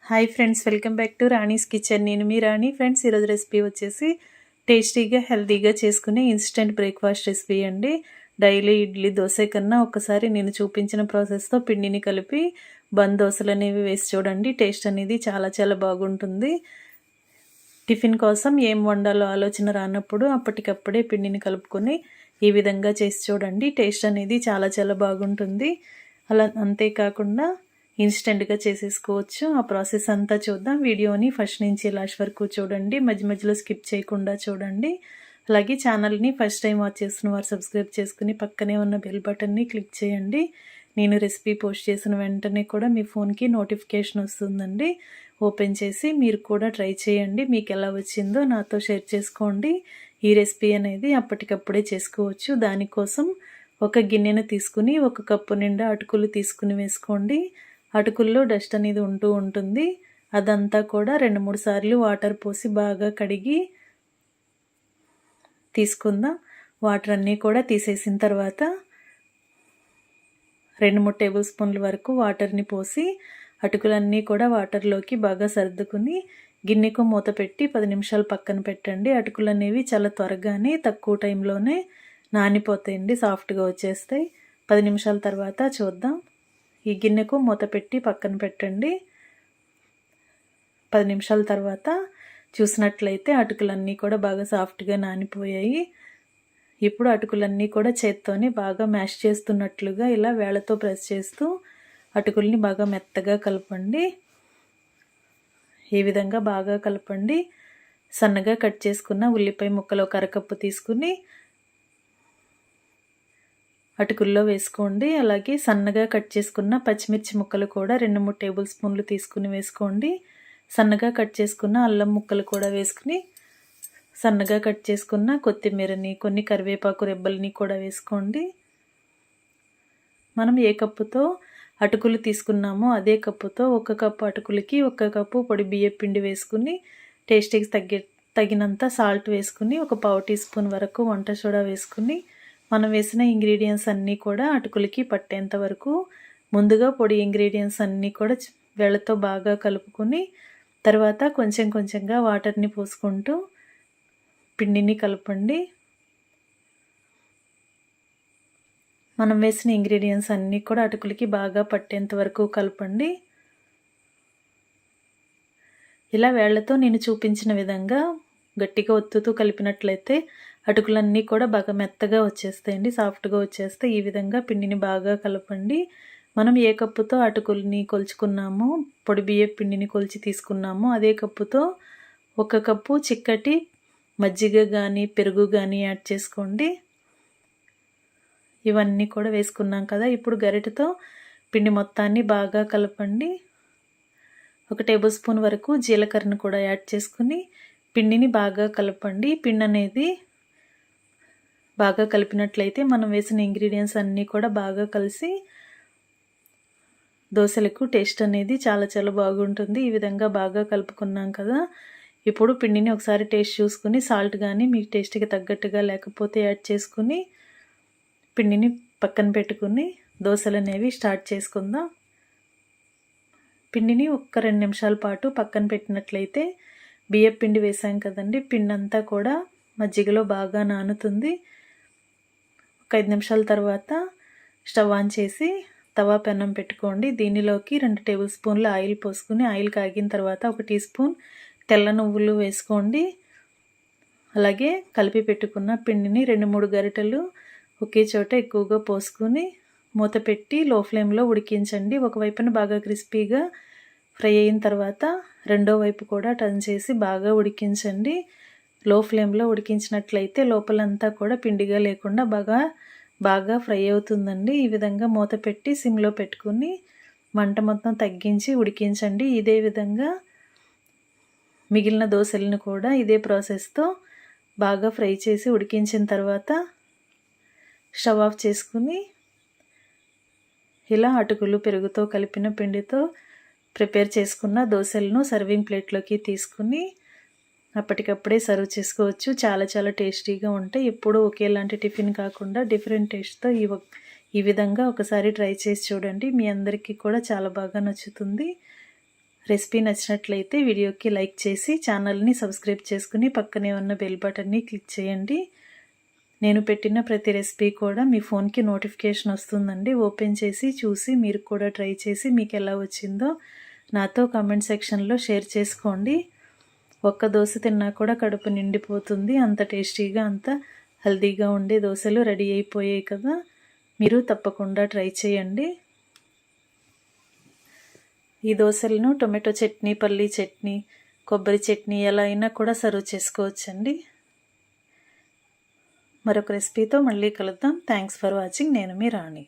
Hi friends, welcome back to Rani's kitchen. నేను మీ రాణి. Friends, ఈరోజు recipe వచ్చేసి టేస్టీగా హెల్తీగా చేసుకునే ఇన్స్టెంట్ బ్రేక్ఫాస్ట్ రెసిపీ అండి. డైలీ ఇడ్లీ దోశ కన్నా ఒకసారి నేను చూపించిన ప్రాసెస్తో పిండిని కలిపి దోశలు అనేవి వేసి చూడండి. టేస్ట్ అనేది చాలా చాలా బాగుంటుంది. టిఫిన్ కోసం ఏం వండాలో ఆలోచన రానప్పుడు అప్పటికప్పుడే పిండిని కలుపుకొని ఈ విధంగా చేసి చూడండి. టేస్ట్ అనేది చాలా చాలా బాగుంటుంది. అంతేకాకుండా ఇన్స్టెంట్గా చేసేసుకోవచ్చు. ఆ ప్రాసెస్ అంతా చూద్దాం. వీడియోని ఫస్ట్ నుంచి లాస్ట్ వరకు చూడండి. మధ్య మధ్యలో స్కిప్ చేయకుండా చూడండి. అలాగే ఛానల్ని ఫస్ట్ టైం వాచ్ చేస్తున్న వారు సబ్స్క్రైబ్ చేసుకుని పక్కనే ఉన్న బెల్ బటన్ని క్లిక్ చేయండి. నేను రెసిపీ పోస్ట్ చేసిన వెంటనే కూడా మీ ఫోన్కి నోటిఫికేషన్ వస్తుందండి. ఓపెన్ చేసి మీరు కూడా ట్రై చేయండి. మీకు ఎలా వచ్చిందో నాతో షేర్ చేసుకోండి. ఈ రెసిపీ అనేది అప్పటికప్పుడే చేసుకోవచ్చు. దానికోసం ఒక గిన్నెను తీసుకుని 1 కప్పు నిండా అటుకులు తీసుకుని వేసుకోండి. అటుకుల్లో డస్ట్ అనేది ఉంటూ ఉంటుంది. అదంతా కూడా 2-3 సార్లు వాటర్ పోసి బాగా కడిగి తీసుకుందాం. వాటర్ అన్నీ కూడా తీసేసిన తర్వాత 2-3 టేబుల్ స్పూన్ల వరకు వాటర్ని పోసి అటుకులన్నీ కూడా వాటర్లోకి బాగా సర్దుకుని గిన్నెకు మూత పెట్టి 10 నిమిషాలు పక్కన పెట్టండి. అటుకులు అనేవి చాలా త్వరగానే తక్కువ టైంలోనే నానిపోతాయండి, సాఫ్ట్గా వచ్చేస్తాయి. 10 నిమిషాల తర్వాత చూద్దాం. ఈ గిన్నెకు మూత పెట్టి పక్కన పెట్టండి. 10 నిమిషాల తర్వాత చూసినట్లయితే అటుకులన్నీ కూడా బాగా సాఫ్ట్గా నానిపోయాయి. ఇప్పుడు అటుకులన్నీ కూడా చేత్తోని బాగా మ్యాష్ చేస్తున్నట్లుగా ఇలా వేళ్ళతో ప్రెస్ చేస్తూ అటుకుల్ని బాగా మెత్తగా కలపండి. ఈ విధంగా బాగా కలపండి. సన్నగా కట్ చేసుకున్న ఉల్లిపాయ ముక్కలు 1 అరకప్పు తీసుకుని అటుకుల్లో వేసుకోండి. అలాగే సన్నగా కట్ చేసుకున్న పచ్చిమిర్చి ముక్కలు కూడా 2-3 టేబుల్ స్పూన్లు తీసుకుని వేసుకోండి. సన్నగా కట్ చేసుకున్న అల్లం ముక్కలు కూడా వేసుకుని సన్నగా కట్ చేసుకున్న కొత్తిమీరని, కొన్ని కరివేపాకు రెబ్బల్ని కూడా వేసుకోండి. మనం ఏ కప్పుతో అటుకులు తీసుకున్నామో అదే కప్పుతో 1 కప్పు అటుకులకి 1 కప్పు పొడి బియ్యం పిండి వేసుకుని టేస్ట్కి తగినంత సాల్ట్ వేసుకుని 1 పావు టీ స్పూన్ వరకు వంట సోడా వేసుకుని మనం వేసిన ఇంగ్రీడియంట్స్ అన్నీ కూడా అటుకులకి పట్టేంత వరకు ముందుగా పొడి ఇంగ్రీడియంట్స్ అన్నీ కూడా వేళ్ళతో బాగా కలుపుకొని తర్వాత కొంచెం కొంచెంగా వాటర్ని పోసుకుంటూ పిండిని కలపండి. మనం వేసిన ఇంగ్రీడియంట్స్ అన్నీ కూడా అటుకులకి బాగా పట్టేంత వరకు కలపండి. ఇలా వేళ్ళతో నేను చూపించిన విధంగా గట్టిగా ఒత్తుతూ కలిపినట్లయితే అటుకులన్నీ కూడా బాగా మెత్తగా వచ్చేస్తాయండి, సాఫ్ట్గా వచ్చేస్తాయి. ఈ విధంగా పిండిని బాగా కలపండి. మనం ఏ కప్పుతో అటుకుల్ని కొలుచుకున్నామో, పొడి బియ్యం పిండిని కొలిచి తీసుకున్నామో అదే కప్పుతో 1 కప్పు చిక్కటి మజ్జిగ కానీ పెరుగు కానీ యాడ్ చేసుకోండి. ఇవన్నీ కూడా వేసుకున్నాం కదా. ఇప్పుడు గరిటెతో పిండి మొత్తాన్ని బాగా కలపండి. 1 టేబుల్ స్పూన్ వరకు జీలకర్రను కూడా యాడ్ చేసుకుని పిండిని బాగా కలపండి. పిండి అనేది బాగా కలిపినట్లయితే మనం వేసిన ఇంగ్రీడియంట్స్ అన్నీ కూడా బాగా కలిసి దోశలకు టేస్ట్ అనేది చాలా చాలా బాగుంటుంది. ఈ విధంగా బాగా కలుపుకున్నాం కదా. ఇప్పుడు పిండిని ఒకసారి టేస్ట్ చూసుకుని సాల్ట్ కానీ మీకు టేస్ట్కి తగ్గట్టుగా లేకపోతే యాడ్ చేసుకుని పిండిని పక్కన పెట్టుకుని దోశలు అనేవి స్టార్ట్ చేసుకుందాం. పిండిని 1-2 నిమిషాల పాటు పక్కన పెట్టినట్లయితే బియ్యం పిండి వేసాం కదండి, పిండి అంతా కూడా మజ్జిగలో బాగా నానుతుంది. 5 నిమిషాల తర్వాత స్టవ్ ఆన్ చేసి తవా పెనం పెట్టుకోండి. దీనిలోకి 2 టేబుల్ స్పూన్ల ఆయిల్ పోసుకుని ఆయిల్ కాగిన తర్వాత 1 టీ స్పూన్ తెల్ల నువ్వులు వేసుకోండి. అలాగే కలిపి పెట్టుకున్న పిండిని 2-3 గరిటెలు ఒకే చోట ఎక్కువగా పోసుకుని మూత పెట్టి లో ఫ్లేమ్లో ఉడికించండి. ఒకవైపున బాగా క్రిస్పీగా ఫ్రై అయిన తర్వాత రెండో వైపు కూడా టర్న్ చేసి బాగా ఉడికించండి. లో ఫ్లేమ్లో ఉడికించినట్లయితే లోపలంతా కూడా పిండిగా లేకుండా బాగా ఫ్రై అవుతుందండి. ఈ విధంగా మూత పెట్టి సిమ్లో పెట్టుకుని మంట మొత్తం తగ్గించి ఉడికించండి. ఇదే విధంగా మిగిలిన దోశలను కూడా ఇదే ప్రాసెస్తో బాగా ఫ్రై చేసి ఉడికించిన తర్వాత స్టవ్ ఆఫ్ చేసుకుని ఇలా అటుకులు పెరుగుతో కలిపిన పిండితో ప్రిపేర్ చేసుకున్న దోశలను సర్వింగ్ ప్లేట్లోకి తీసుకుని అప్పటికప్పుడే సర్వ్ చేసుకోవచ్చు. చాలా చాలా టేస్టీగా ఉంటాయి. ఎప్పుడూ ఒకేలాంటి టిఫిన్ కాకుండా డిఫరెంట్ టేస్ట్తో ఈ విధంగా ఒకసారి ట్రై చేసి చూడండి. మీ అందరికీ కూడా చాలా బాగా నచ్చుతుంది. రెసిపీ నచ్చినట్లయితే వీడియోకి లైక్ చేసి ఛానల్ని సబ్స్క్రైబ్ చేసుకుని పక్కనే ఉన్న బెల్ బటన్ని క్లిక్ చేయండి. నేను పెట్టిన ప్రతి రెసిపీ కూడా మీ ఫోన్కి నోటిఫికేషన్ వస్తుందండి. ఓపెన్ చేసి చూసి మీరు కూడా ట్రై చేసి మీకు ఎలా వచ్చిందో నాతో కామెంట్ సెక్షన్లో షేర్ చేసుకోండి. ఒక్క దోశ తిన్నా కూడా కడుపు నిండిపోతుంది. అంత టేస్టీగా అంత హెల్తీగా ఉండే దోశలు రెడీ అయిపోయాయి కదా. మీరు తప్పకుండా ట్రై చేయండి. ఈ దోశలను టొమాటో చట్నీ, పల్లీ చట్నీ, కొబ్బరి చట్నీ ఎలా అయినా కూడా సర్వ్ చేసుకోవచ్చండి. మరొక రెసిపీతో మళ్ళీ కలుద్దాం. Thanks for watching. నేను మీ రాణి.